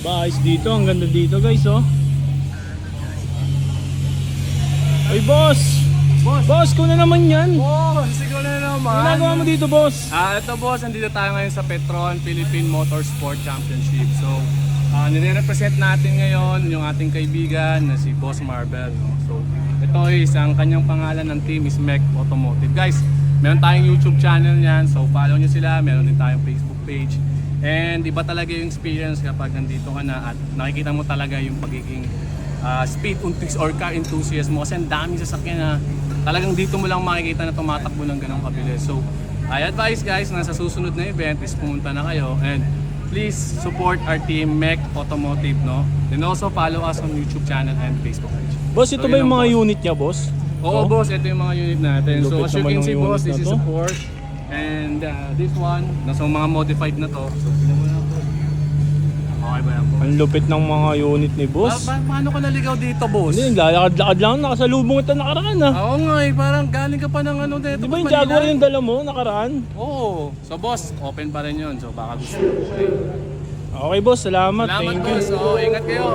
Ayos dito, ang ganda dito guys oh. Ay boss! Boss, ko na naman yan! Boss, ikaw na naman! Ano ginagawa mo dito boss? Ito boss, andito tayo ngayon sa Petron Philippine Motorsport Championship. So, nire-represent natin ngayon yung ating kaibigan na si Boss Marvel. No? So, ito is ang kanyang pangalan ng team is MEC Automotive. Guys, meron tayong YouTube channel niyan. So, follow nyo sila. Meron din tayong Facebook page. And iba talaga yung experience kapag nandito ka na at nakikita mo talaga yung pagiging speed or car enthusiast mo. Kasi ang daming sasakyan na talagang dito mo lang makikita na tumatakbo ng ganong kabilis. So, I advise guys na sa susunod na event is pumunta na kayo and please support our team MEC Automotive, no? And also follow us on YouTube channel and Facebook page. Boss, ito So, ba yun yung lang, mga boss. unit niya boss? Oo boss, ito yung mga unit natin. So Lupit as you naman can ng see boss, unit this na is to. a Porsche. And this one, nasa mga modified na to. So tingnan mo na po. Okay ba yan boss? Ang lupit ng mga unit ni boss. Paano ka naligaw dito boss? Hindi, lalakad-lakad lang, nakasalubong ito nakaraan ah. Oo nga eh, parang galing ka pa ng ano dito. Di ba yung Jaguar yung dala mo nakaraan? Oo. So boss, open pa rin yun. So baka gusto mo. Okay. Okay boss, salamat. Salamat Thank you. boss. Oo, ingat kayo.